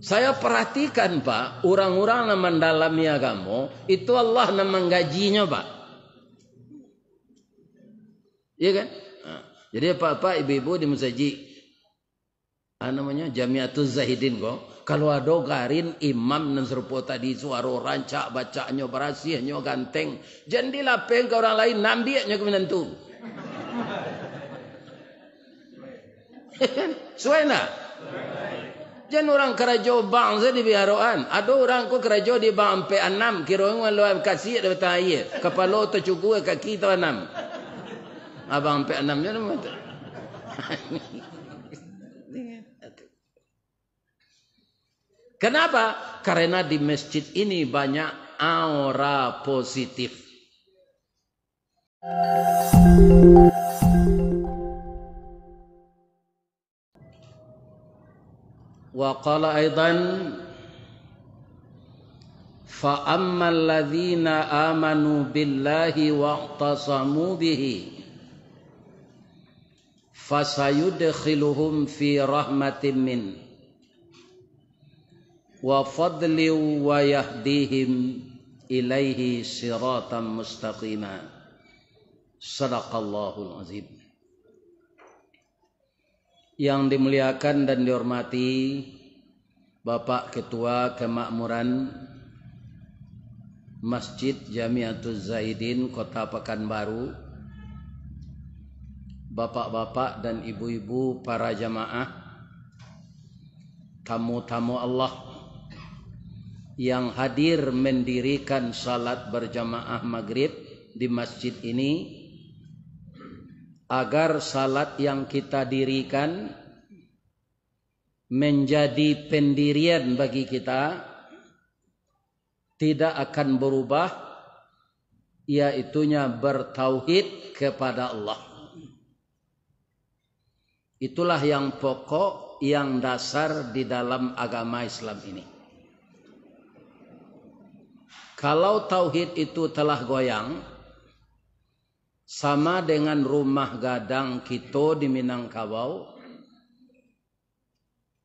Saya perhatikan Pak, orang-orang yang mendalami agama itu Allah yang menggajinya Pak. Iya kan? Nah, jadi Pak ibu-ibu di masjid namanya Jamiatul Zahidin kok. Kalau ada garin imam dan serupa tadi suara rancak bacanya berasihnya ganteng. Jangan dilapeng ke orang lain nambiaknya ke menentu. Suena. Jangan orang kerajo bangsa di biaroan. Ada orang ko kerajo di bang ampe 6 kira orang lo kasih ada taye. Kepala tu cukup kaki tu 6. Abang ampe 6 nya nama. Kenapa? Karena di masjid ini banyak aura positif. Wa qala aidan fa ammal ladzina amanu billahi wa'tasamu bihi fasayudkhiluhum fi rahmatin min wa fadli wa yahdihim ilaihi siratan mustaqima. Sadaqallahul azim. Yang dimuliakan dan dihormati Bapak Ketua Kemakmuran Masjid Jamiatul Zahidin Kota Pekanbaru, bapak-bapak dan ibu-ibu para jamaah, tamu-tamu Allah yang hadir mendirikan salat berjamaah maghrib di masjid ini, agar salat yang kita dirikan menjadi pendirian bagi kita, tidak akan berubah, yaitunya bertauhid kepada Allah. Itulah yang pokok, yang dasar di dalam agama Islam ini. Kalau tauhid itu telah goyang, sama dengan rumah gadang kita di Minangkabau,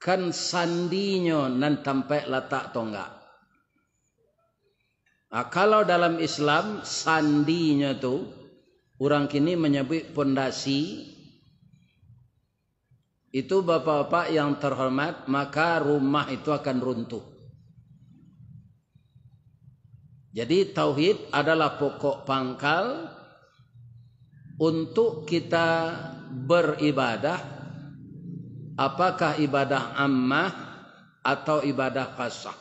kan sandinya nan tampai letak tonggak. Nah, kalau dalam Islam sandinya tu orang kini menyebut pondasi. Itu bapak-bapak yang terhormat, maka rumah itu akan runtuh. Jadi tauhid adalah pokok pangkal untuk kita beribadah, apakah ibadah ammah atau ibadah khasah.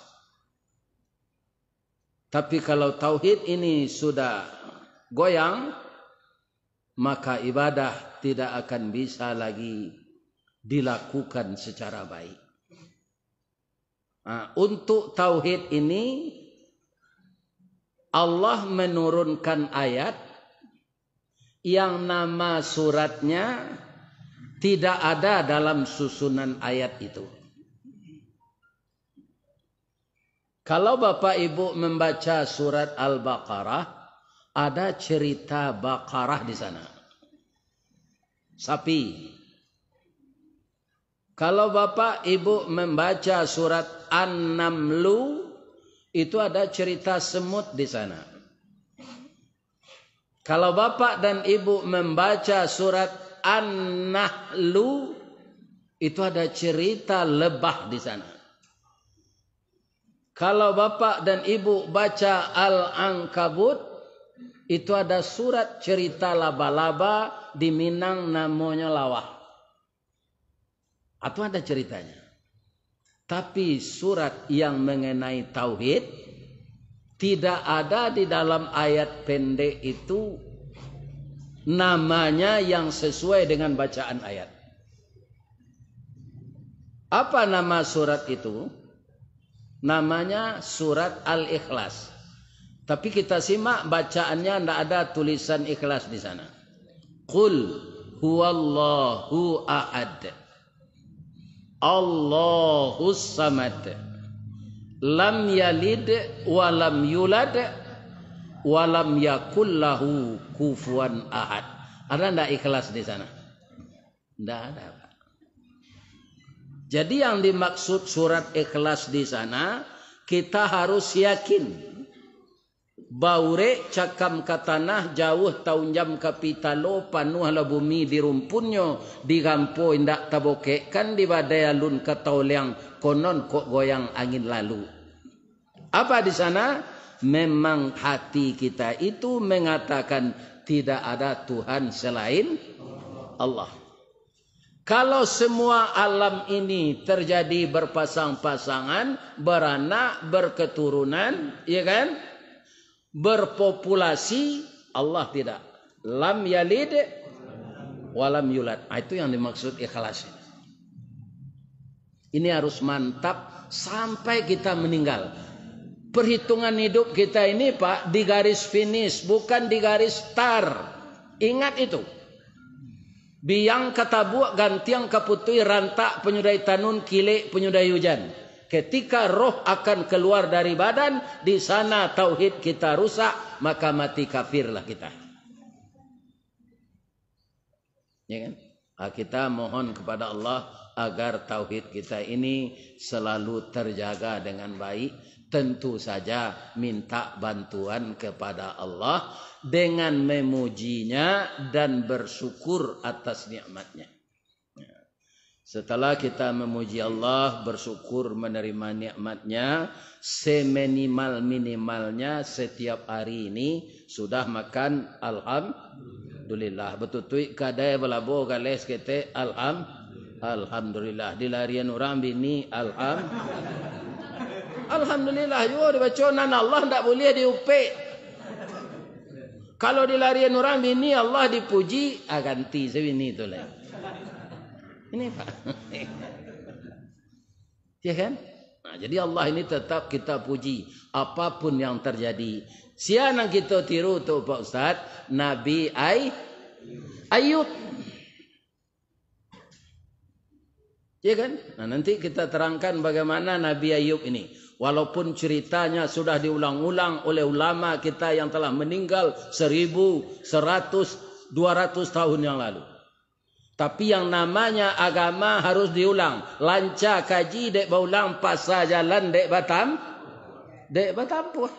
Tapi kalau tauhid ini sudah goyang, maka ibadah tidak akan bisa lagi dilakukan secara baik. Nah, untuk tauhid ini Allah menurunkan ayat yang nama suratnya tidak ada dalam susunan ayat itu. Kalau Bapak Ibu membaca surat Al-Baqarah, ada cerita Baqarah di sana. Sapi. Kalau Bapak Ibu membaca surat An-Namlu, itu ada cerita semut di sana. Kalau Bapak dan Ibu membaca surat An-Nahlu, itu ada cerita lebah di sana. Kalau Bapak dan Ibu baca Al-Ankabut, itu ada surat cerita laba-laba di Minang namanya lawah. Atau ada ceritanya. Tapi surat yang mengenai tauhid tidak ada di dalam ayat pendek itu namanya yang sesuai dengan bacaan ayat. Apa nama surat itu? Namanya surat Al-Ikhlas. Tapi kita simak bacaannya, tidak ada tulisan ikhlas di sana. Qul huwallahu ahad, Allahus samad, lam yalid wa lam yulad wa lam yakul lahu kufuwan ahad. Ada enggak ikhlas di sana? Enggak ada, Pak. Jadi yang dimaksud surat Ikhlas di sana, kita harus yakin baure cakam ka tanah jauh taun jam kapitalo panuh la bumi di rumpunyo di gampo indak taboke kan di badai alun ka tauliang konon kok goyang angin lalu. Apa di sana? Memang hati kita itu mengatakan tidak ada Tuhan selain Allah. Kalau semua alam ini terjadi berpasang-pasangan, beranak, berketurunan, ya kan? Berpopulasi, Allah tidak. Lam yalid walam yulad. Itu yang dimaksud ikhlas. Ini harus mantap sampai kita meninggal. Perhitungan hidup kita ini Pak di garis finish, bukan di garis start. Ingat itu. Biang katabuak gantiang kaputui rantak penyudai tanun kile penyudai hujan. Ketika roh akan keluar dari badan, di sana tauhid kita rusak, maka mati kafirlah kita. Ya kan? Kita mohon kepada Allah agar tauhid kita ini selalu terjaga dengan baik. Tentu saja minta bantuan kepada Allah dengan memujinya dan bersyukur atas nikmatnya. Setelah kita memuji Allah, bersyukur menerima nikmatnya, seminimal-minimalnya setiap hari ini sudah makan alhamdulillah. Betul-betul kadai belabo gales kete alhamdulillah. Dilarian orang bini alhamdulillah. Yo dibaca nan Allah ndak boleh diupik. Kalau dilarian orang bini Allah dipuji, ganti sebini tu lah. Ini Pak. Ya kan? Nah, jadi Allah ini tetap kita puji apapun yang terjadi. Siapa yang kita tiru tu Pak Ustaz? Nabi Ayub. Ya kan? Nah, nanti kita terangkan bagaimana Nabi Ayub ini. Walaupun ceritanya sudah diulang-ulang oleh ulama kita yang telah meninggal 1.100, 200 tahun yang lalu. Tapi yang namanya agama harus diulang. Lancar kaji dek baulang pasal jalan dek batampuh.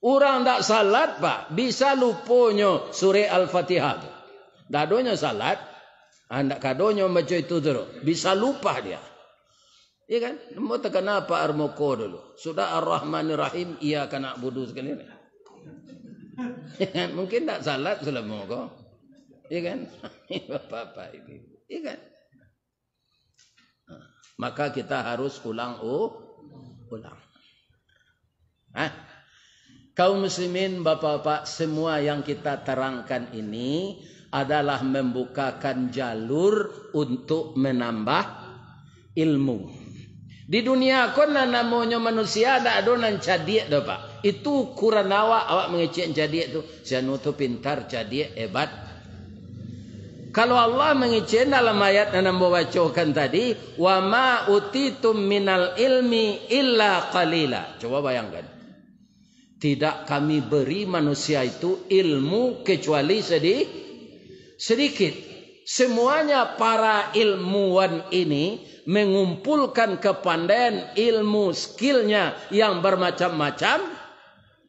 Orang tak salat Pak, bisa luponyo surah Al-Fatihah. Dadonya salat, hendak kadonyo baca itu terus. Bisa lupa dia. Iya kan? Mau tekan apa armoko dulu. Sudah Ar-Rahmanir Rahim, iya kena budu sekali. Mungkin tak salat sudah moko. Iya kan? Bapak-bapak ini. Iya kan? Maka kita harus ulang. Kaum muslimin, bapak-bapak, semua yang kita terangkan ini adalah membukakan jalur untuk menambah ilmu. Di dunia kon namanya manusia ada adonan cadiek dah Pak. Itu ukuran awak mengecek cadiek tu. Sianu tu pintar, cadiek hebat. Kalau Allah mengecek dalam ayat yang membacakan tadi, wa ma utitum minal ilmi illa qalila. Coba bayangkan. Tidak kami beri manusia itu ilmu kecuali sedikit. Semuanya para ilmuwan ini mengumpulkan kepandaian ilmu skillnya yang bermacam-macam.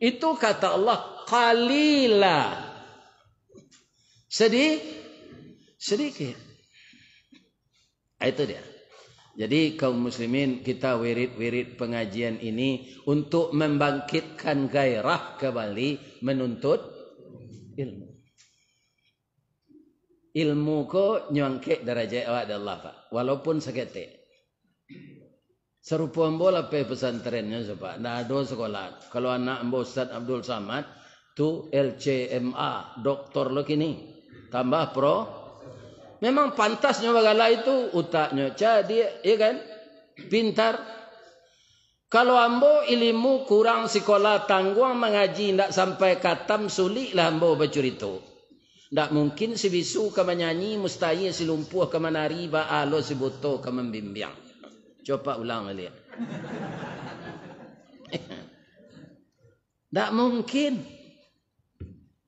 Itu kata Allah qalila. Sedikit. Itu dia. Jadi kaum muslimin, kita wirid-wirid pengajian ini untuk membangkitkan gairah kembali menuntut ilmu. Ilmu ko nyangkek darajat awak dari Allah Pak. Walaupun seketik. Serupa ambo lah pesantrennya Pak. Nah ada sekolah. Kalau anak ambo Ustaz Abdul Samad tu LCMA, doktor lo kini. Tambah pro. Memang pantasnya bagala itu utaknya jadi, ya kan? Pintar. Kalau ambo ilmu kurang sekolah tangguang mengaji ndak sampai katam sulit lah ambo bercerita. Ndak mungkin si bisu ke menyanyi, mustahil si lumpuh ke menari, ba'alo si buto ke membimbing. Coba ulang lihat. Ndak mungkin.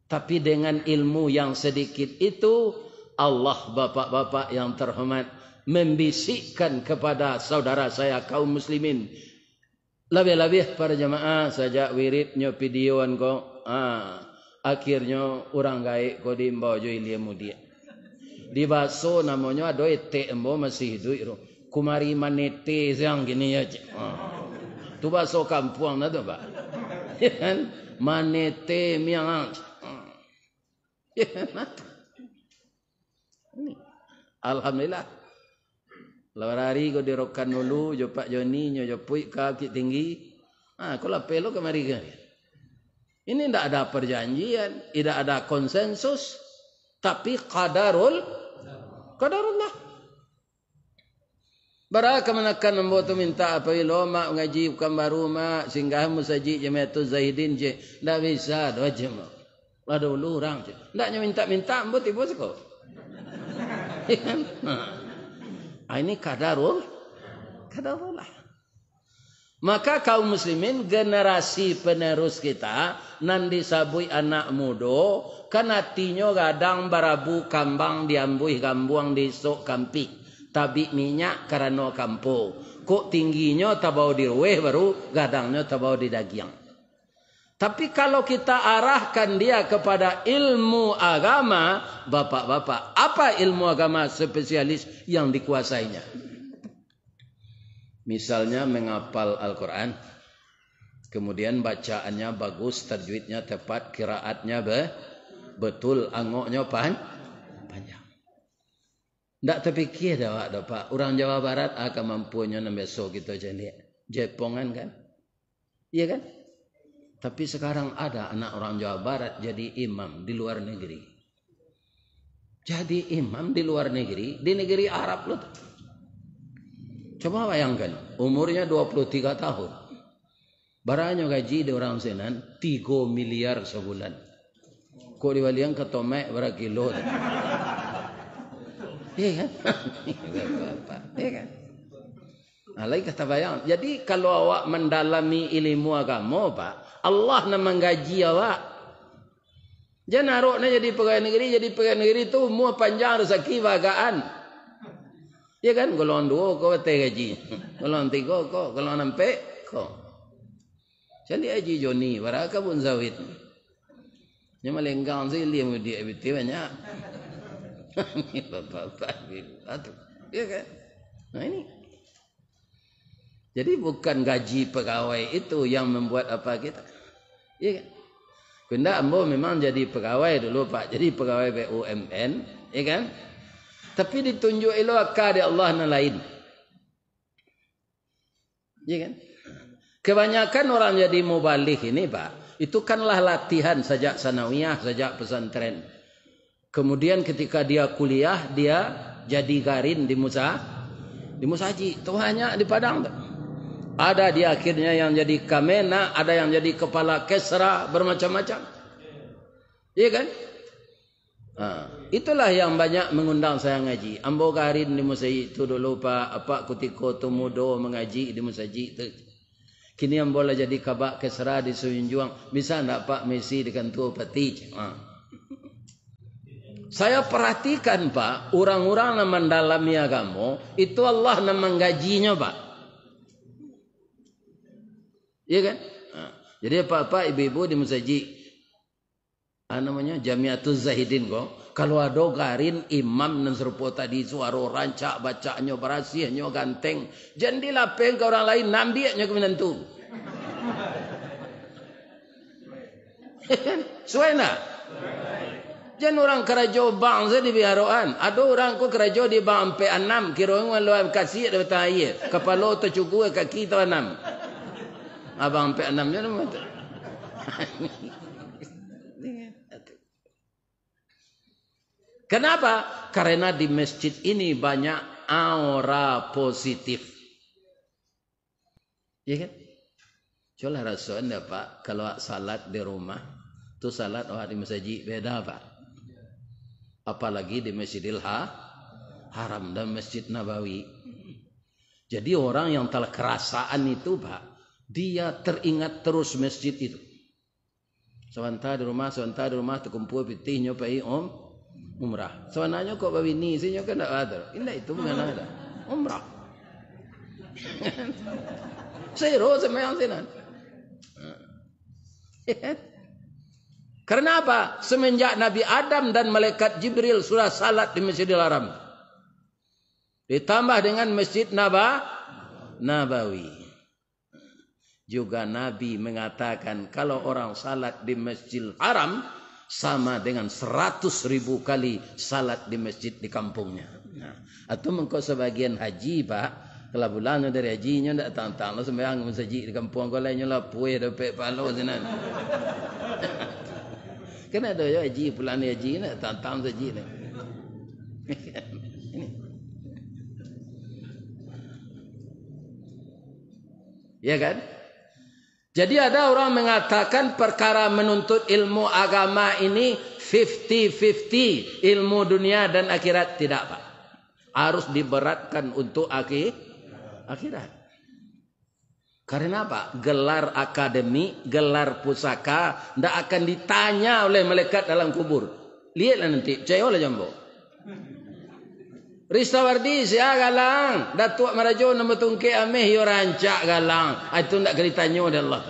Tapi dengan ilmu yang sedikit itu, Allah bapak-bapak yang terhormat membisikkan kepada saudara saya kaum muslimin. Lebih-lebih para jamaah saja wiridnya videoan ko. Akhirnya orang gaik ko diimbau jo ilia mudia. Di baso namanya ada ete embo masih hidup. Kumari manete yang gini ya. Tu baso kampung na tu pak. Manete miang. Alhamdulillah. Lawari ko dirokan dulu, jo Pak Joni, jo Pui kaki tinggi. Kalau pelo kemari kan. Ini tidak ada perjanjian, tidak ada konsensus, tapi qadarullah. Baraka menakan membuat minta apa ilo mak ngaji bukan baru mak singgah musaji Jamiatul Zahidin je. Tidak bisa dua jam. Ada dulu orang je. Tidaknya minta-minta membuat ibu seko. Ini kadarullah. Maka kaum muslimin generasi penerus kita nan disabui anak muda kan hatinya gadang barabu kambang diambuih gambuang disok kampik tabi minyak karena kampung kok tingginya tabau dirueh baru gadangnya tabau di dagiang. Tapi kalau kita arahkan dia kepada ilmu agama, bapak-bapak, apa ilmu agama spesialis yang dikuasainya? Misalnya menghafal Al-Quran, kemudian bacaannya bagus, tajwidnya tepat, qiraatnya betul, angoknya panjang. Tak terfikir dah Pak, orang Jawa Barat akan mampunya besok kita jadi Jepongan kan? Iya kan? Tapi sekarang ada anak orang Jawa Barat jadi imam di luar negeri. Jadi imam di luar negeri, di negeri Arab loh. Coba bayangkan, umurnya 23 tahun. Barangnya gaji di orang senan 3 miliar sebulan. Kok diwaliang ke tomek berapa kilo? Iya kan? Iya kan? Lagi kata bayang. Jadi kalau awak mendalami ilmu agama, Pak, Allah nak menggaji awak. Jangan naroknya jadi pegawai negeri itu umur panjang rezeki bagaan. Ya kan? Golongan 2 kau betul gaji. Golongan 3 kau, golongan 4 kau. Jadi haji Joni, baraka pun zawit. Yang melenggang sih liam dia betul banyak. Bapak-bapak itu. Ya kan? Nah ini. Jadi bukan gaji pegawai itu yang membuat apa kita. Ya kan? Benda ambo memang jadi pegawai dulu Pak. Jadi pegawai BUMN. Ya kan? Tapi ditunjuk ilo akad Allah na lain. Ya kan? Kebanyakan orang jadi mubalik ini Pak. Itu kanlah latihan sejak sanawiyah, sejak pesantren. Kemudian ketika dia kuliah, dia jadi garin di musaji. Itu hanya di Padang. Ada di akhirnya yang jadi kamena, ada yang jadi kepala kesra, bermacam-macam. Iya kan? Itulah yang banyak mengundang saya ngaji. Ambo garin di musaji itu dulu Pak, apa kutiko tumudo mengaji di musaji itu. Kini ambo lah jadi kabak kesra di Suyunjuang. Bisa enggak Pak Messi di kantor peti? Saya perhatikan Pak, orang-orang yang mendalami agama, itu Allah yang menggajinya Pak. Iya kan? Jadi Pak ibu-ibu di musaji, namanya Jamiatul Zahidin kok. Kalau ada garin imam dan serupa tadi suara rancak bacanya berasihnya ganteng. Jangan dilapeng ke orang lain, nambiaknya ke menentu. Suena. Jangan orang kerajo bangsa di biharoan. Ada orang ko kerajo di bang sampai 6. Kira orang lo kasih ada betahaya. Kepala tercukup kaki tu 6. Abang sampai 6 je nama tu. Kenapa? Karena di masjid ini banyak aura positif. Ya kan? Coba rasa anda Pak, kalau salat di rumah, tu salat di masjid beda Pak. Apalagi di Masjidil Haram dan Masjid Nabawi. Jadi orang yang telah kerasaan itu Pak, dia teringat terus masjid itu. Sebentar di rumah terkumpul pitih nyopai umrah. Sebenarnya kok babi ni sih nyokai tak ada. Indah itu bukan ada. umrah. Zero sembahyang sinan. Karena apa? Semenjak Nabi Adam dan malaikat Jibril sudah salat di Masjidil Haram. Ditambah dengan Masjid Nabawi. Juga Nabi mengatakan kalau orang salat di Masjidil Haram sama dengan 100.000 kali salat di masjid di kampungnya. Nah, atau mengko sebagian haji Pak, kalau bulan dari hajinya ndak tantang lo sembahyang masjid di kampung kau lainnya lah puai dapat palo sinan. Kan ada ya haji bulan haji nak tantang haji ni. Ini. Ya kan? Jadi ada orang mengatakan perkara menuntut ilmu agama ini 50-50. Ilmu dunia dan akhirat. Tidak Pak. Harus diberatkan untuk akhirat. Karena apa? Gelar akademi, gelar pusaka tidak akan ditanya oleh malaikat dalam kubur. Lihatlah nanti. Percaya oleh jambo. Ristawardi sia galang, Datuk Marajo nama tungke ameh yo rancak galang. Itu ndak ditanya oleh Allah.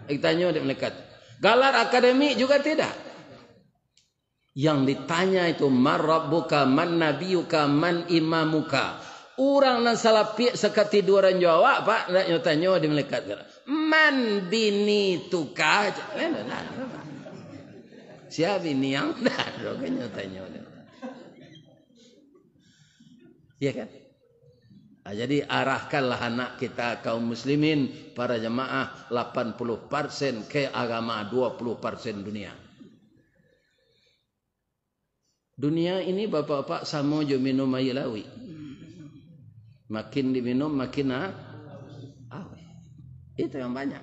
Ditanya oleh malaikat. Gelar akademi juga tidak. Yang ditanya itu man rabbuka, man nabiyuka, man imamuka. Orang nan salah pihak sekati dua orang jawab Pak, ndak tanya di malaikat. Man bini tuka. Siapa bini yang dah rokenya tanya oleh. Ya kan? Nah, jadi arahkanlah anak kita kaum muslimin para jemaah 80% ke agama, 20% dunia. Dunia ini bapak-bapak sama je minum air lawi. Makin diminum makin awe. Itu yang banyak.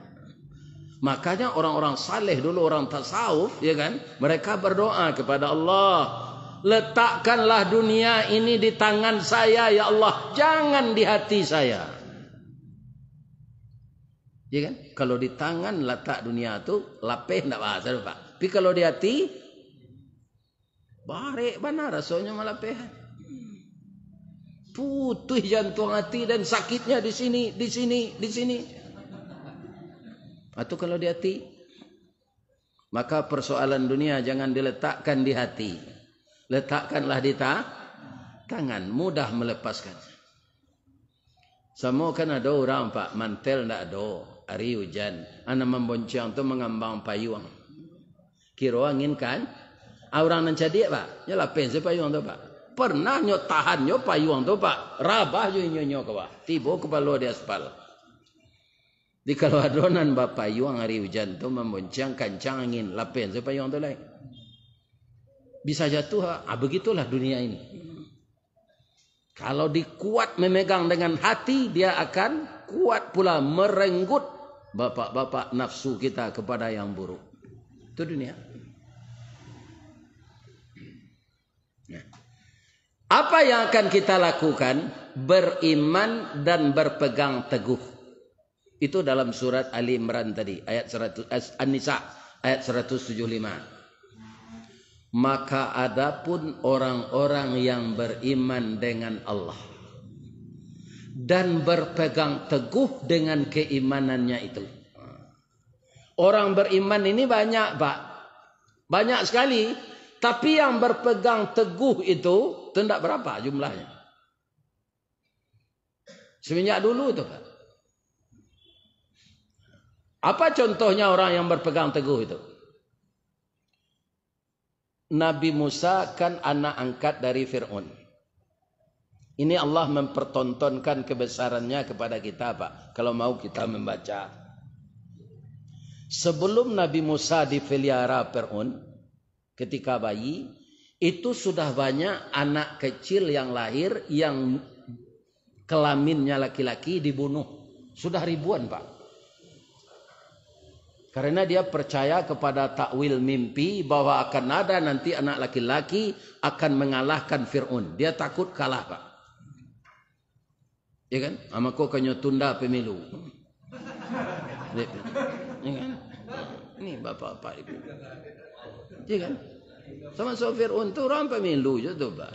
Makanya orang-orang saleh dulu, orang tasawuf, ya kan? Mereka berdoa kepada Allah. Letakkanlah dunia ini di tangan saya ya Allah, jangan di hati saya. Ya kan? Kalau di tangan letak dunia tu lapeh ndak bahasa Pak. Tapi kalau di hati barek benar rasanya malapeh. Putih jantung hati dan sakitnya di sini, di sini, di sini. Atau kalau di hati, maka persoalan dunia jangan diletakkan di hati. Letakkanlah di tangan, mudah melepaskan. Sama kan ada orang Pak, mantel ndak ada, hari hujan, anak membonceng tu mengambang payung. Kira angin kan? Orang nan cadik Pak, nyalah pen payung tu Pak. Pernah nyok tahan nyok payung tu Pak, rabah je nyok ke Pak, tiba kepala di aspal. Di kalau adonan ba payung hari hujan tu membonceng kancang angin, lapen payung tu lain. Bisa jatuh. Begitulah dunia ini. Kalau dikuat memegang dengan hati, dia akan kuat pula merenggut bapak-bapak nafsu kita kepada yang buruk. Itu dunia. Nah, apa yang akan kita lakukan? Beriman dan berpegang teguh. Itu dalam surat Ali Imran tadi, ayat 100, An-Nisa ayat 175. Maka adapun orang-orang yang beriman dengan Allah dan berpegang teguh dengan keimanannya itu. Orang beriman ini banyak Pak. Banyak sekali. Tapi yang berpegang teguh itu tidak berapa jumlahnya. Semenjak dulu itu Pak. Apa contohnya orang yang berpegang teguh itu? Nabi Musa kan anak angkat dari Fir'aun. Ini Allah mempertontonkan kebesarannya kepada kita Pak. Kalau mau kita membaca. Sebelum Nabi Musa dipelihara Fir'aun, ketika bayi, itu sudah banyak anak kecil yang lahir, yang kelaminnya laki-laki dibunuh. Sudah ribuan Pak. Karena dia percaya kepada takwil mimpi bahwa akan ada nanti anak laki-laki akan mengalahkan Fir'aun. Dia takut kalah Pak. Ya kan? Amako kanyo tunda pemilu. Ya kan? Ini bapak-bapak ibu. Ya kan? Sama Fir'aun itu orang pemilu je tu Pak.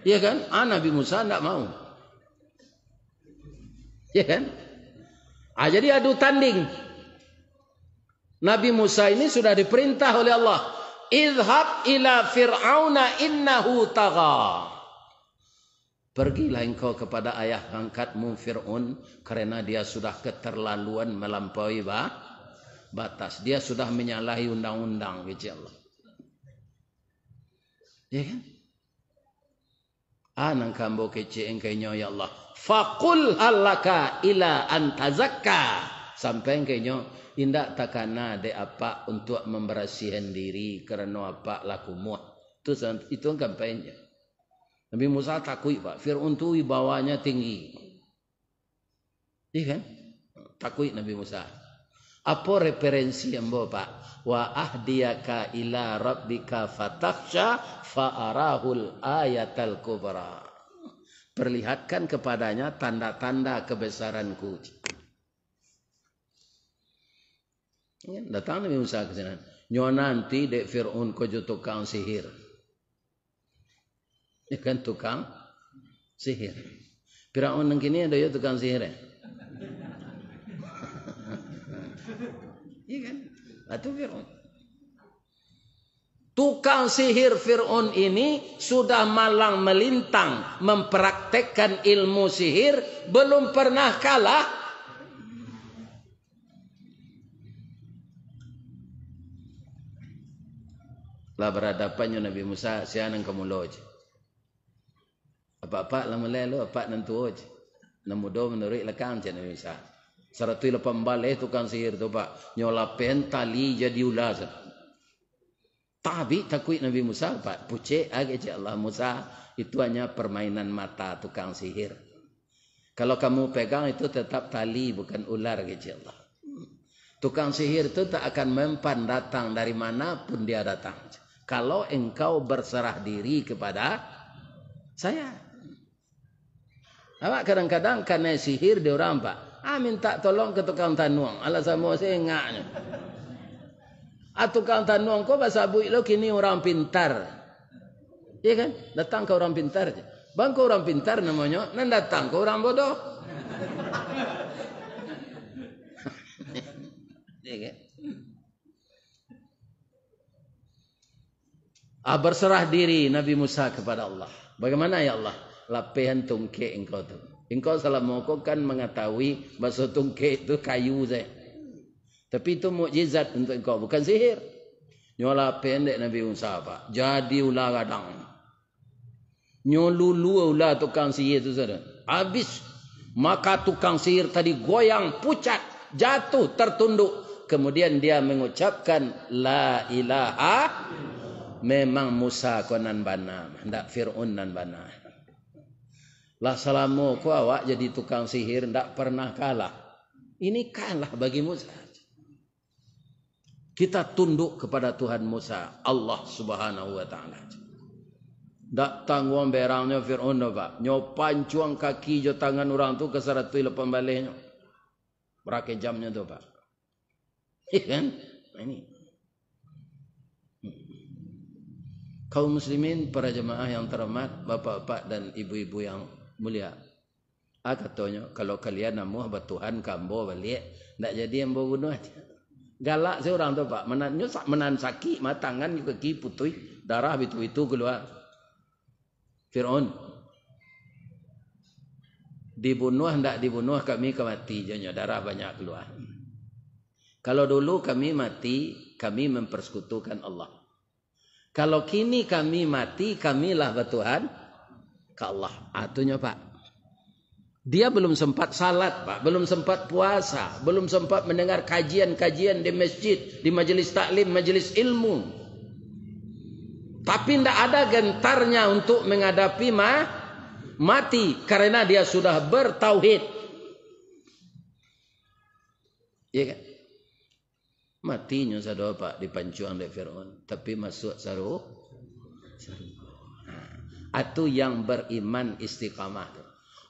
Ya kan? Nabi Musa tidak mau. Ya kan? Jadi adu tanding. Nabi Musa ini sudah diperintah oleh Allah, idhab ila fir'auna innahu tagha. Pergilah engkau kepada ayah angkatmu Fir'aun, karena dia sudah keterlaluan melampaui batas. Dia sudah menyalahi undang-undang, gitu Allah. Ya kan? Anang kambo kece engkainya ya Allah. Faqul halaka ila antazakka. Sampai engkainya indak takana de apa untuk membersihkan diri karena apa lakumu. Itu kampanye. Nabi Musa takut Pak. Fir'aun tu wibawanya tinggi. Iya kan? Takut Nabi Musa. Apa referensi yang bawa Pak? Wa ahdiyaka ila rabbika fatakhsha fa'arahul ayatal kubra. Perlihatkan kepadanya tanda-tanda kebesaranku. Datang Nabi Musa ke sana. Nyo nanti dek Fir'aun ko jo tukang sihir. Ya kan tukang sihir. Fir'aun nang kini ada yo tukang sihir. Iya kan? Itu Fir'aun. Tukang sihir Fir'aun ini sudah malang melintang mempraktekkan ilmu sihir, belum pernah kalah. Lah berhadapannya Nabi Musa sianang kamuloj. Apa-apa lah melelo, apa nantu oj. Namudo menurut lekang je Nabi Musa. Saratu lepas balik tukang sihir tu Pak, nyolapen tali jadi ulas. Tapi takut Nabi Musa Pak, pucek age je Allah Musa, itu hanya permainan mata tukang sihir. Kalau kamu pegang itu tetap tali bukan ular je Allah. Tukang sihir itu tak akan mempan datang dari manapun dia datang. Kalau engkau berserah diri kepada saya. Awak kadang-kadang karena sihir dia orang Pak. Minta tolong ke tukang tanuang. Alah sama saya ngaknya. Tukang tanuang kau bahasa buik lo kini orang pintar. Iya kan? Datang ke orang pintar. Bang kau orang pintar namanya. Nan datang ke orang bodoh. Iya kan? Berserah diri Nabi Musa kepada Allah. Bagaimana ya Allah? Lapihan tungke engkau tu. Engkau salah mokok kan mengetahui bahasa tungke itu kayu saya. Tapi itu mukjizat untuk engkau, bukan sihir. Nyola pendek Nabi Musa Pak. Jadi ular gadang. Nyolulu ular tukang sihir itu saudara. Habis. Maka tukang sihir tadi goyang, pucat, jatuh, tertunduk. Kemudian dia mengucapkan la ilaha. Memang Musa konan bana, ndak Fir'aun nan bana. Lah salamu ku awak jadi tukang sihir ndak pernah kalah. Ini kalah bagi Musa. Kita tunduk kepada Tuhan Musa, Allah Subhanahu wa taala. Ndak tanggung berangnya Fir'aun Pak. Nyo pancuang kaki jo tangan orang tu ke saratu lepas baliknya. Berake jamnya tu Pak. Kan? Ini kaum muslimin, para jemaah yang terhormat, bapak-bapak dan ibu-ibu yang mulia. Katanya, kalau kalian namuh batuhan kambo balik, tak jadi yang bunuh aja. Galak seorang tu Pak, menan sakit, matangan juga ki putui, darah itu keluar. Fir'aun. Dibunuh, tak dibunuh kami kemati, jadinya darah banyak keluar. Kalau dulu kami mati, kami mempersekutukan Allah. Kalau kini kami mati, kamilah bertuhan ke Allah. Atunya Pak. Dia belum sempat salat Pak. Belum sempat puasa. Belum sempat mendengar kajian-kajian di masjid. Di majelis taklim, majelis ilmu. Tapi tidak ada gentarnya untuk menghadapi mati. Karena dia sudah bertauhid. Iya kan? Matinya saudara Pak dipancuang oleh Fir'aun. Tapi masuk saru. Itu yang beriman istiqamah.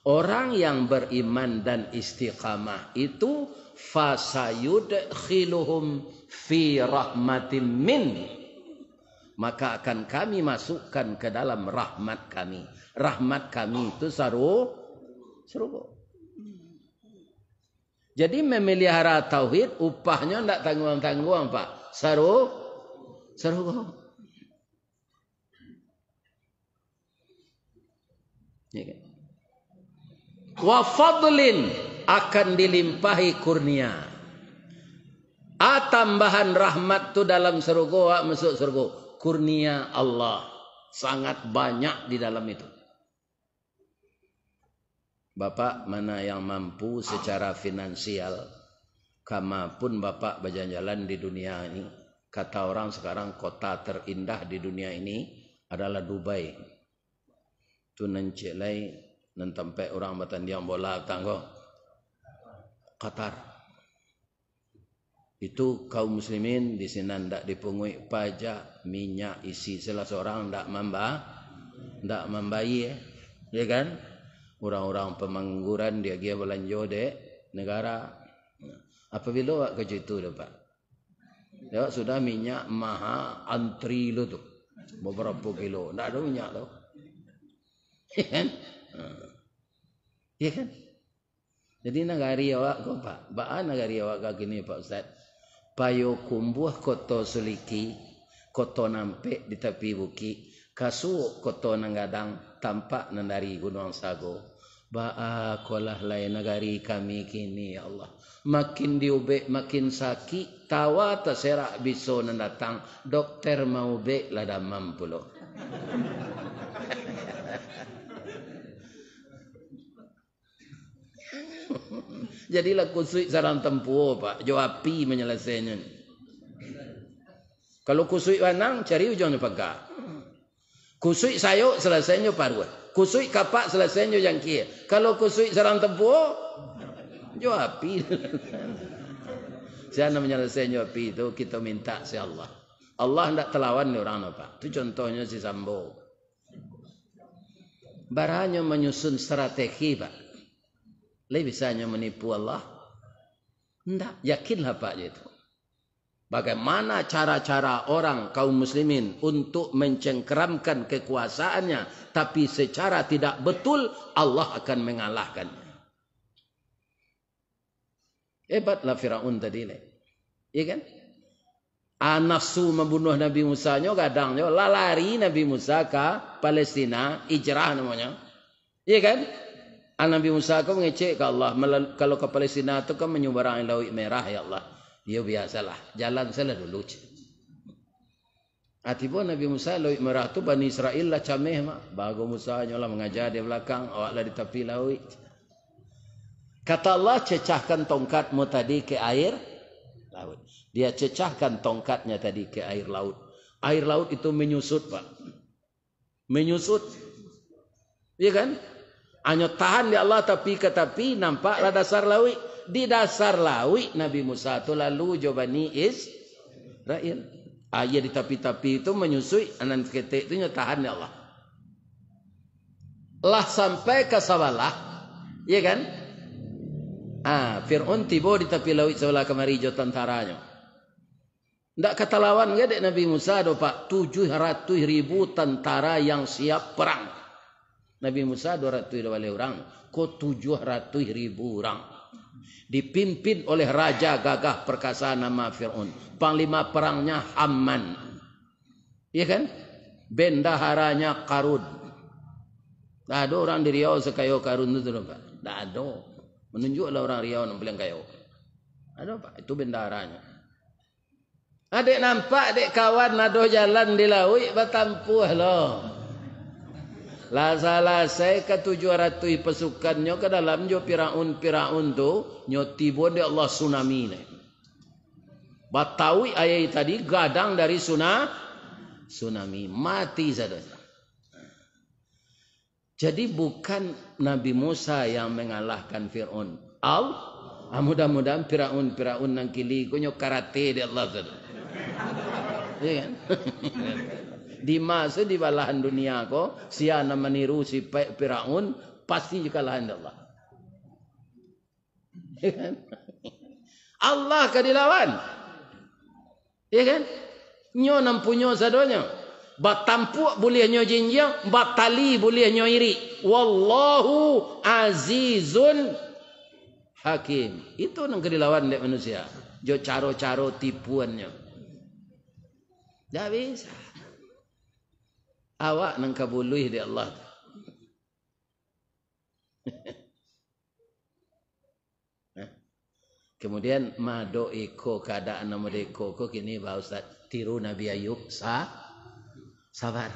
Orang yang beriman dan istiqamah itu fasayudkhiluhum fi rahmatin min. Maka akan kami masukkan ke dalam rahmat kami. Rahmat kami itu seru. Jadi memelihara tauhid upahnya ndak tanggung-tanggung Pak. Seru. Ya kan? Wa fadlin akan dilimpahi kurnia. Tambahan rahmat tu dalam surga, masuk surga. Kurnia Allah sangat banyak di dalam itu. Bapak mana yang mampu secara finansial, kama pun bapak berjalan-jalan di dunia ini. Kata orang sekarang kota terindah di dunia ini adalah Dubai. Tu nencilai nentempe orang batandiang bola tanggo Qatar. Itu kaum muslimin di sini ndak dipungui pajak minyak isi salah seorang ndak membayar, ya kan? Orang-orang pemangguran dia belanja de negara. Apabila awak kerja itu dah Pak, ya sudah minyak mahal antri lo tu beberapa kilo, ndak ada minyak tu, ya kan? Ya kan? Jadi negari awak kau Pak, baan negari awak kau gini Pak Ustaz. Payo kumbuh koto seliki, koto nampek di tepi buki, kasu koto nanggadang tampak nandari gunung sago. Ba'a kolah lain negari kami kini ya Allah. Makin diubek makin sakit, tawa terserak biso nandatang, dokter mau ubek lada mampu loh. Jadilah kusui sarang tempuh Pak, jo api menyelesainya. Kalau kusui wanang cari ujungnya pegak. Kusui sayuk selesainya parwa. Kusui kapak selesainya yang kia. Kalau kusui sarang tempuh jo api. Siapa menyelesainya api itu kita minta si Allah. Allah hendak telawan ni orang Pak. Itu contohnya si Sambo. Baranya menyusun strategi Pak. Lebih bisanya menipu Allah? Tidak, yakinlah Pak itu. Bagaimana cara-cara orang kaum muslimin untuk mencengkeramkan kekuasaannya, tapi secara tidak betul Allah akan mengalahkannya. Hebatlah Firaun tadi, iya kan? Nafsu membunuh Nabi Musa nya kadangnya lalari Nabi Musa ke Palestina, hijrah namanya, iya kan? Nabi Musa kau mengecek ke Allah, kalau ke Palestina tu kan menyumbang Laut Merah ya Allah. Ya biasalah, jalan salah dulu. Atiba Nabi Musa Laut Merah tu Bani Israel lah cameh mak. Bago Musa nyolah mengajar di belakang, awak lah di tepi laut. Kata Allah, cecahkan tongkatmu tadi ke air laut. Dia cecahkan tongkatnya tadi ke air laut. Air laut itu menyusut Pak. Menyusut. Iya kan? Hanya tahan di Allah tapi ke tepi nampaklah dasar laut. Di dasar laut Nabi Musa itu lalu Bani Israel. Ayat di tepi-tepi itu menyusui anan ketik itu tahan di Allah. Lah sampai ke sebelah, ya kan? Fir'aun tiba di tepi laut sebelah kemari jo tentaranya. Ndak kata lawan gede Nabi Musa do Pak 700.000 tentara yang siap perang. Nabi Musa 200 orang, kok 700.000 orang. Dipimpin oleh raja gagah perkasa nama Fir'aun. Panglima perangnya Haman. Iya kan? Bendaharanya Qarun. Tak ada orang di Riau sekaya Qarun itu Pak. Tak ada. Menunjuklah orang Riau yang paling kaya. Ada Pak, itu bendaharanya. Adik nampak adik kawan ada jalan di laut, batampuh loh. Lah salah saya ke 700 pasukannya ke dalam jo Firaun tu nyoti bonde Allah tsunami ni. Batawi ayat tadi gadang dari tsunami mati saja. Jadi bukan Nabi Musa yang mengalahkan Firaun. Mudah-mudahan Firaun nang kili kunyo karate di Allah saja. Iya kan? Di masa di balahan dunia ko siana meniru si Firaun pasti juga lahan Allah. Ya kan? Allah ka dilawan. Ya kan? Nyo nampunyo sadonya. Batampu boleh nyo jinjang, batali boleh nyo iri. Wallahu azizun Hakim. Itu nang kedilawan dek manusia. Jo caro-caro tipuannya. Tak bisa. Awak nang kabuluh di Allah. Kemudian mado eko keadaan nama deko ko kini Pak Ustaz tiru Nabi Ayub sabar.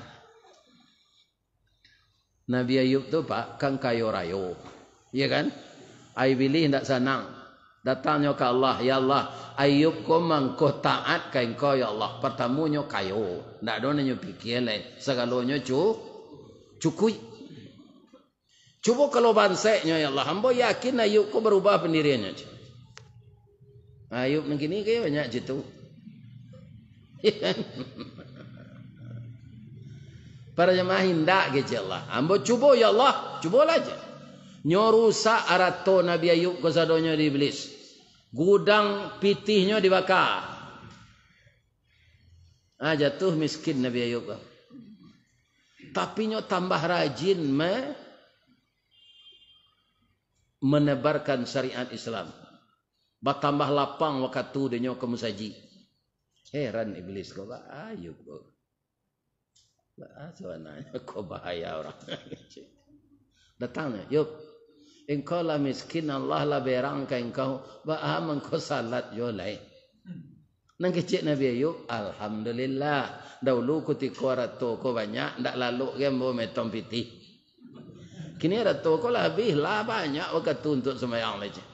Nabi Ayub tu Pak kan kayo rayo. Iya kan? Ai bilih ndak sanang. Datangnya ke Allah, ya Allah, Ayub ko mangko taat ka engkau ya Allah. Pertamunyo kayo. Ndak do nyo pikir lain. Segalonyo cukui. Cuba kalau banseknya ya Allah, hamba yakin Ayub ko berubah pendiriannya. Ayub nang kini kayo banyak jitu. Para jemaah hindak ke Allah. Hamba cuba ya Allah, cubalah aja. Nyorusak arato Nabi Ayub ko sadonyo di iblis. Gudang pitihnya dibakar. Jatuh miskin Nabi Ayub. Tapi nyo tambah rajin menebarkan syariat Islam. Bertambah lapang waktu dia ke musaji. Heran iblis kau Ayub kau. Sebenarnya kau bahaya orang. Datangnya, Yub. Engkau lah miskin, Allah lah berangkai engkau. Baham engkau salat yolai. Nang kecik Nabi Ayub, Alhamdulillah. Dahulu ketika ratu kau banyak, ndak lalu gembo metom pitih. Kini ratu kau lah habis lah banyak waktu untuk sembahyang lagi.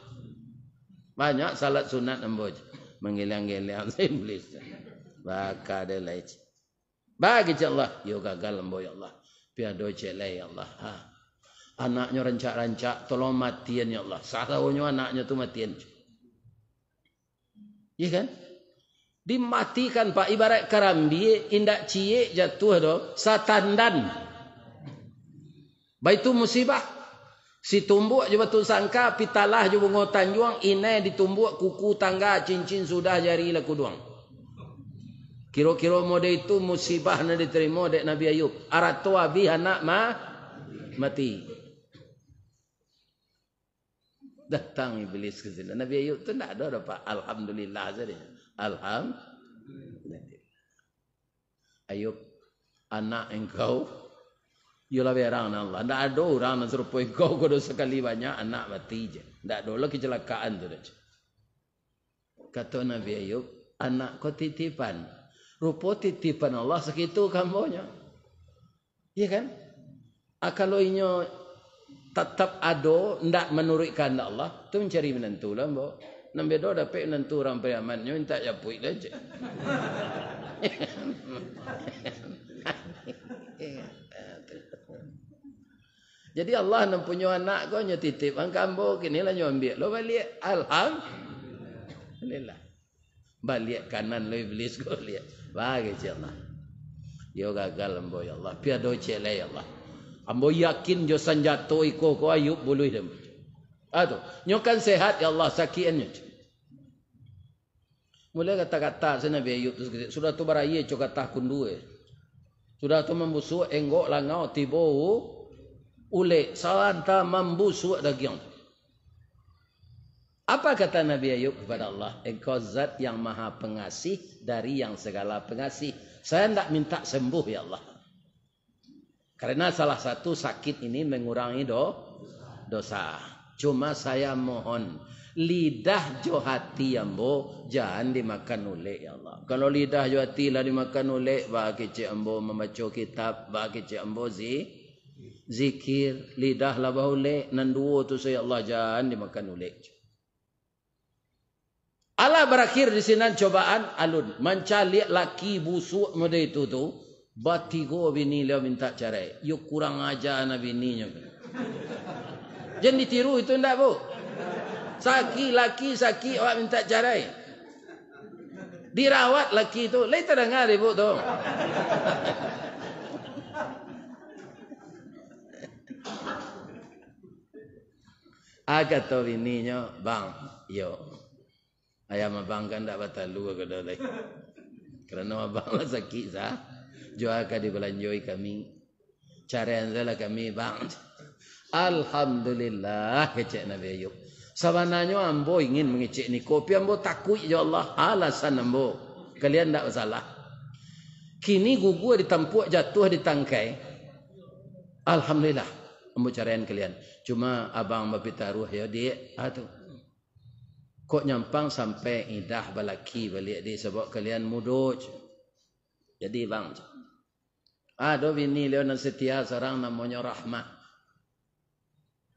Banyak salat sunat emboj. Menggilang-gilang iblis. Baka dia lai. Bagi Allah. Yo gagal emboj Allah. Piado celai Allah. Anaknya rancak-rancak. Tolong matian ya Allah. Sahawannya anaknya tu matian. Ya kan? Dimatikan Pak. Ibarat karambi. Indak cie jatuh do. Satandan. Baitu musibah. Si tumbuk je betul sangka, pitalah je bungo tanjuang, inai ditumbuk kuku tangga, cincin sudah jari laku duang. Kira-kira mode itu musibah na diterima dek Nabi Ayub. Arato abi anak mati. Datang iblis ke sini. Nabi Ayub tu tak ada dapat alhamdulillah saja. Alhamdulillah. Ayub, anak engkau yalah berang Allah. Tak ada orang nak serupa kau kalau sekali banyak anak mati je. Tak ada lah kecelakaan tu dah. Kata Nabi Ayub, anak kau titipan. Rupa titipan Allah segitu kamunya. Ya kan? Kalau inyo tetap ada, tak menurutkan Allah, tu mencari menentu lah. Nampak do dapat menentu orang beramannya, minta japui lah je. Jadi Allah nak punya anak kau nyo titip ang kambo kini lah nyo ambil lo balik alhamdulillah balik kanan lo iblis kau lihat bagi Allah yo gagal ambo ya Allah piado celai Allah ambo yakin jo sanjato iko ko Ayub buluh dem aduh nyo kan sehat ya Allah sakiannya mulai kata-kata sana Nabi Ayub sudah tu baraye co kata kundu sudah tu membusuk enggok langau tibo ule sawanta membusuk daging. Apa kata Nabi Ayub kepada Allah? Engkau zat yang maha pengasih dari yang segala pengasih. Saya tidak minta sembuh ya Allah. Karena salah satu sakit ini mengurangi dosa. Cuma saya mohon lidah jo hati ambo jangan dimakan oleh ya Allah. Kalau lidah jo hati lah dimakan oleh bagi cik ambo membaca kitab, bagi cik ambo zikir, lidah lah bahule nanduo tu saya Allah jangan dimakan oleh. Allah berakhir di sini cobaan alun mencari laki busuk muda itu tu batigo bini dia minta cerai. Yuk kurang ajar nabi bininya. Jangan ditiru itu ndak bu. Laki orang minta cerai. Dirawat laki itu, lain terdengar ibu tu. Agak tahu bininya, bang, yo. Ayam abang kan tak batalu ke dah lagi. Kerana abang lah sakit sah. Jual kadi belanjoi kami. Cara yang salah kami bang. Alhamdulillah kecek Nabi Ayub. Sabananya ambo ingin mengicik ni kopi, ambo takut ya Allah. Alasan ambo. Kalian tak masalah. Kini gugur ditampuk jatuh di tangkai. Alhamdulillah. Ambo carain kalian. Cuma abang bapi taruh ya dia. Aduh. Kok nyampang sampai idah balaki balik dia sebab kalian muduj. Jadi bang. Ada bini Leon setia seorang namanya Rahmah.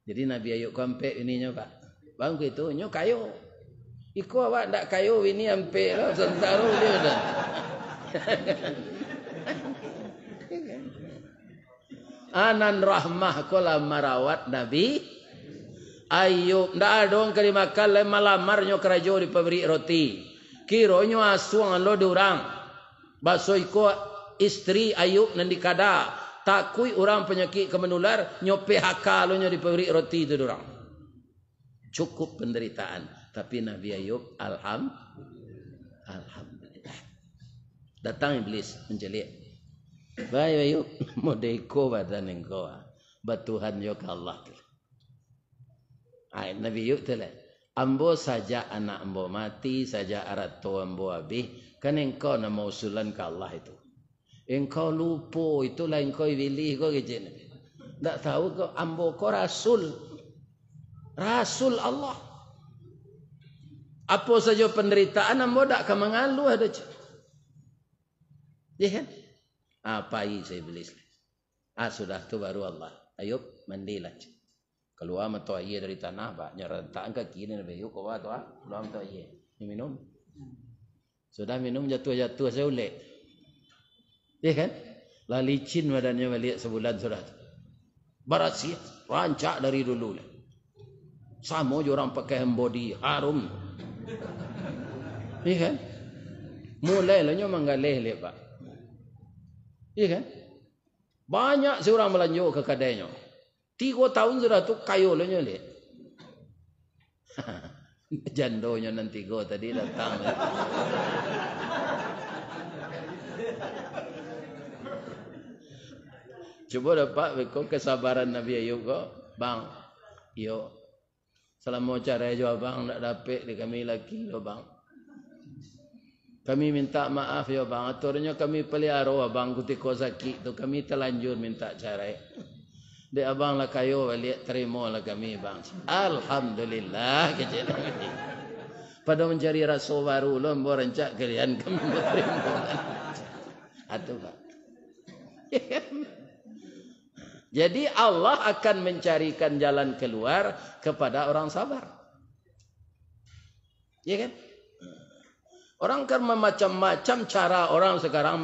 Jadi Nabi Ayub kampe bininya pak. Bang itu nyo kayu. Iku awak ndak kayu bini ampe lah sentaru dia dah. Anan Rahmah kala marawat Nabi Ayub. Ndak ada dong kali makan malamarnyo kerajo dipaberi roti. Kironyo asuang lo diurang. Baso iko istri Ayub nan dikada. Takui orang penyakit kemenular nyo PHK lo nyo dipaberi roti itu diurang. Cukup penderitaan. Tapi Nabi Ayub alhamdulillah. Datang iblis mencelik. Baik Ayub, modeko badan engkau. Batuhan yo ke Allah. Nabi Ayub tu lah. Ambo saja anak ambo mati, saja arato ambo habis. Kan engkau nama usulan ke Allah itu. Engkau lupa, itulah engkau pilih kau kecil. Tak tahu kau ambo kau Rasul. Rasul Allah. Apa saja penderitaan ambo tak akan mengaluh ada. Ya kan? Apa ini saya iblis. Sudah tu baru Allah. Ayub mandilah. Keluar mata air dari tanah pak. Nyerentak kaki ni Nabi Ayub keluar tu keluar mata air. Ni minum. Sudah minum jatuh-jatuh saya ulik. Ya kan? Lah licin badannya balik sebulan sudah tu. Barasi rancak dari dulu lah. Sama je orang pakai body harum. Iya kan? Mulai lah nyo manggaleh le pak. Iya kan? Banyak seorang melanjut ke kedainya. 3 tahun sudah tu kayu lah nyo le. Jandonya nanti go tadi datang. Coba dapat beko kesabaran Nabi Ayub ko. Bang, yo selama cara jawab bang tak dapat di kami lagi yo bang. Kami minta maaf ya bang. Aturnya kami pelihara abang ketika sakit tu kami terlanjur minta cerai. Dia abang lah kayu balik terima lah kami bang. Alhamdulillah kecil kami. Pada mencari rasa baru lo berencak kalian kami berterima. Atuh pak. Jadi Allah akan mencarikan jalan keluar kepada orang sabar. Ya kan? Orang kan macam-macam cara orang sekarang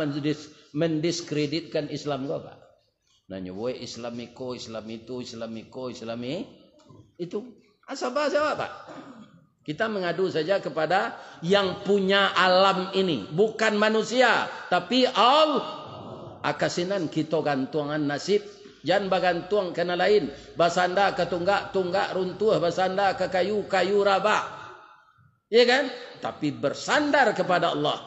mendiskreditkan Islam kau pak. Nanya, woi Islamiko, Islam itu, Islamiko, Islami itu. Sabar pak. Kita mengadu saja kepada yang punya alam ini, bukan manusia, tapi Allah. Akasinan kita gantungan nasib. Jangan bagantung kena lain. Basanda ke tunggak runtuh. Basanda ke kayu rabak. Ya kan? Tapi bersandar kepada Allah.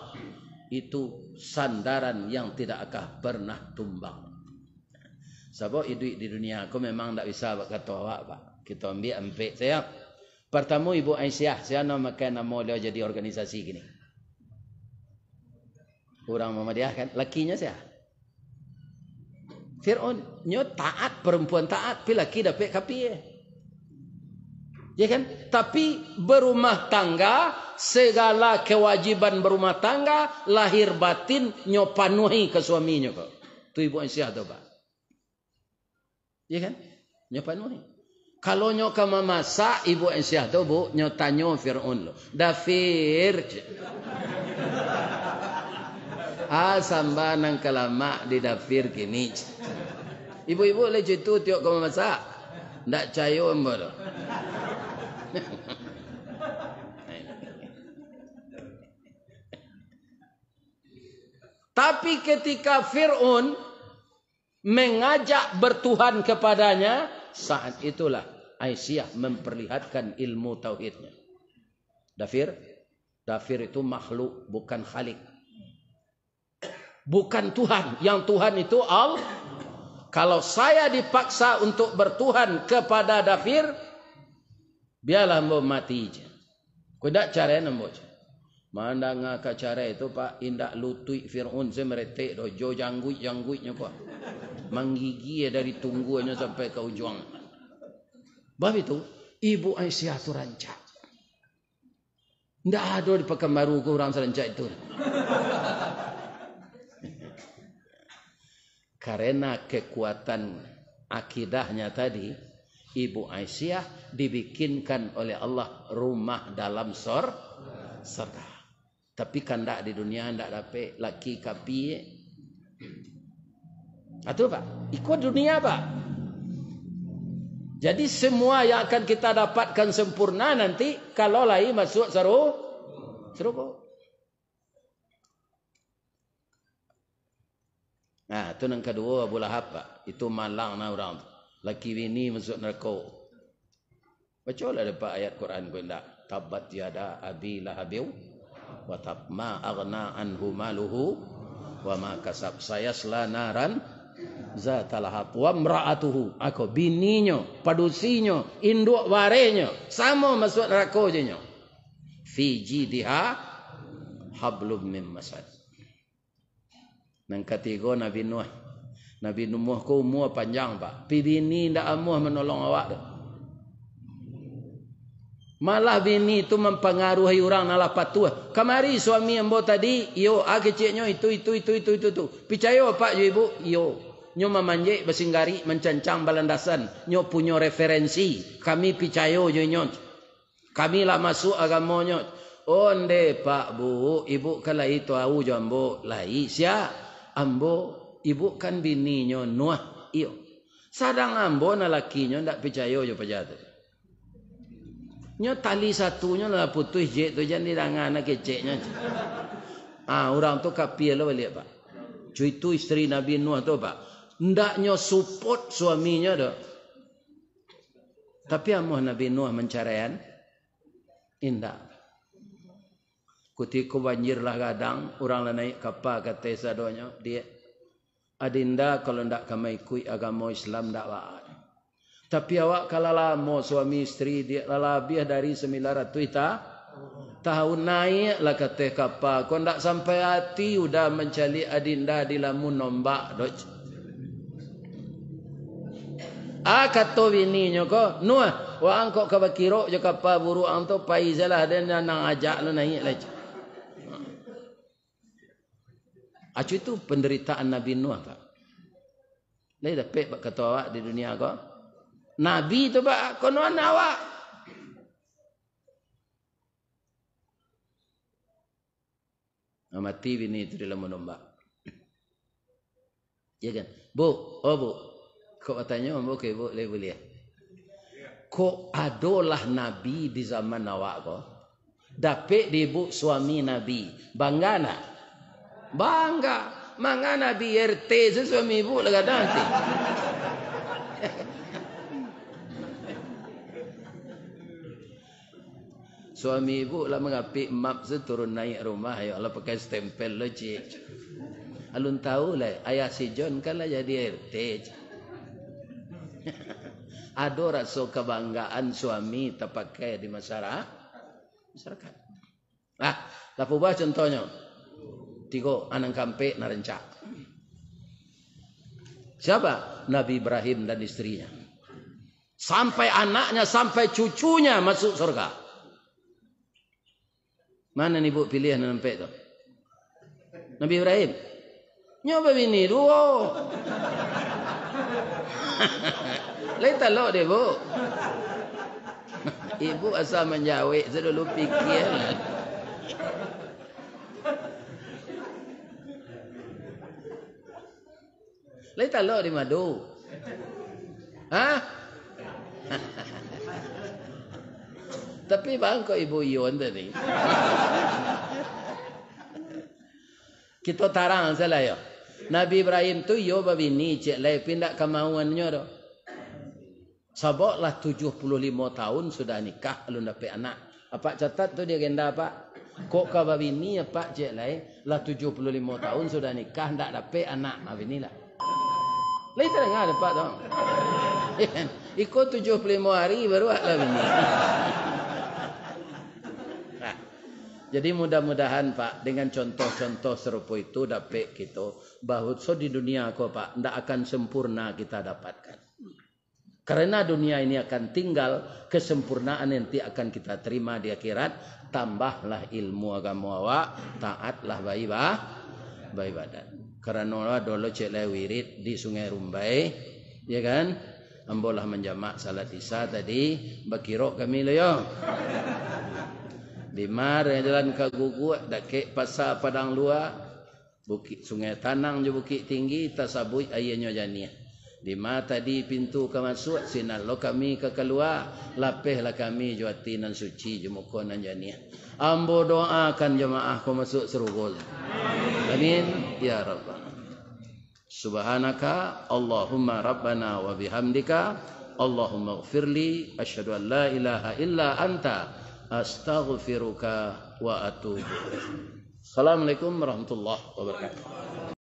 Itu sandaran yang tidak akan pernah tumbang. Sebab hidup di dunia aku memang tak bisa kata awak pak. Kita ambil empik saya. Pertama Ibu Aisyah. Saya namakan nama dia jadi organisasi gini. Orang Muhammadiyah kan. Lakinya saya. Fir'aun nyo taat, perempuan taat, pi laki dapat kapi. Ya kan? Tapi berumah tangga, segala kewajiban berumah tangga, lahir batin nyo panuhi ke suaminya kok. Tu Ibu Aisyah tu pak. Ya kan? Nyo panuhi. Kalau nyo ke memasak Ibu Aisyah tu bu, nyo tanyo Fir'aun lo. Dafir. Samba nang kalamak di dapur kini. Ibu-ibu boleh cerita tiok kau masak. Ndak cayo ambo lo. Tapi ketika Fir'aun mengajak bertuhan kepadanya, saat itulah Aisyah memperlihatkan ilmu tauhidnya. Dafir itu makhluk, bukan khalik. Bukan Tuhan. Yang Tuhan itu Allah. Kalau saya dipaksa untuk bertuhan kepada Dafir, Biarlah ambo mati je. Kau dak cara ambo je. Mana ngaka cara itu pak indak lutui Fir'aun semeretek dojo jangguit-jangguitnya kok. Menggigi dari tungguannya sampai ke ujung. Bab itu Ibu Aisyah tu rancak. Ndak ada di Pekanbaru ke orang serancak itu. Karena kekuatan akidahnya tadi, Ibu Aisyah dibikinkan oleh Allah rumah dalam surga. Tapi kan ndak di dunia ndak dapat laki kapi. Atau pak, ikut dunia pak. Jadi semua yang akan kita dapatkan sempurna nanti kalau lain masuk surga. Nah, itu yang kedua Abu Lahab pak. Itu malang na orang tu. Laki bini masuk neraka. Baca lah dapat ayat Quran kau ndak. Tabat yada abi lahabiu wa tab ma aghna anhu maluhu wa ma kasab sayasla naran zatal lahab wa imra'atuhu. Aku bininya, padusinya, induk warenya sama masuk neraka je nya. Fi jidha hablum min masad. Yang ketiga Nabi Nuh. Nabi Nuh ko umur panjang pak. Bini ndak amuh menolong awak tu. Malah bini tu mempengaruhi orang nalah patuh. Kamari suami ambo tadi, yo keciknya itu. Percaya pak jo ibu? Yo. Nyo memanjek bersinggari mencancang balandasan. Nyo punya referensi. Kami percaya jo nyo. Kami lah masuk agamanya. Onde pak bu, ibu kalau itu tahu jo ambo lai sia. Ambo ibu kan bininya Nuh. Iyo. Sadang ambo na lakinya ndak percaya jo pejat. Nyo tali satunya lah putus je tu jangan dirangan nak keceknya. Orang tu kapia lah balik pak. Cuy tu isteri Nabi Nuh tu pak. Ndak nyo support suaminya dah. Tapi amuh Nabi Nuh menceraian. Indak. Ketika banjir lah kadang orang lah naik kapal kata sadonya dia adinda kalau ndak kami ikut agama Islam ndak waat. Tapi awak kalau lama suami isteri dia lebih dari 900 tahun naik lah kata kapal. Kau ndak sampai hati udah mencari adinda di lamun nombak doj. Kata bininya ko Nuh wa angkok ka bakiro je kapal buru ang tu paizalah dan nang ajak lu naik lagi. Acu itu penderitaan Nabi Nuh pak. Lai dapat kata awak di dunia ko. Nabi tu pak kono awak. Mati bini itu dalam nombak. Ya kan? Bu, kau katanya bu ke bu le boleh. Kok adalah Nabi di zaman awak ko. Dapat dibu suami Nabi. Bangga nak? Bangga. Manga Nabi RT suami ibu lah kadang nanti. Suami ibu lah mengapik map seturun naik rumah. Ya Allah pakai stempel lah cik. Alun tahu lah. Ayah si John kan lah jadi RT. Ada rasa kebanggaan suami terpakai di masyarakat. Lapu bah contohnya. 3 anak kampe narencak. Siapa? Nabi Ibrahim dan istrinya. Sampai anaknya, sampai cucunya masuk surga. Mana ni bu pilih nampak tu? Nabi Ibrahim. Nyoba bini dua. Lain talok dia bu. Ibu asal menjawab, saya dulu fikir. Lain talok di madu. Tapi bang kau ibu Yon tadi. Kita tarang salah ya. Nabi Ibrahim tu yo babini cek lai pindah kemauannya dah. Saboklah 75 tahun sudah nikah belum dapat anak. Apa catat tu dia genda apa? Kok ka babini apa cek lai lah 75 tahun sudah nikah ndak dapat anak. Nah inilah. Lain tak dengar dapat dong. Ikut 75 hari baru lah bini. Nah, jadi mudah-mudahan Pak dengan contoh-contoh serupa itu dapat kita bahawa so di dunia ko Pak ndak akan sempurna kita dapatkan. Karena dunia ini akan tinggal, kesempurnaan nanti akan kita terima di akhirat. Tambahlah ilmu agama awak, taatlah badan. Karena dulu cek wirid di Sungai Rumbai, ya kan? Ambolah menjamak salat isya tadi, bakirok kami lo yo. Di mar jalan ke gugu, dak pasar Padang Luar, bukit Sungai Tanang je bukit tinggi, tasabui ayahnya janiah. Di mata di pintu ke masuk sinar lo kami ke keluar lapehlah kami juati nan suci jemukon nan janiah. Ambo doakan jemaah ko masuk surga. Amin ya rabbal. Subhanaka Allahumma rabbana wa bihamdika Allahumma ighfirli asyhadu an la ilaha illa anta astaghfiruka wa atubu ilaik. Assalamualaikum warahmatullahi wabarakatuh.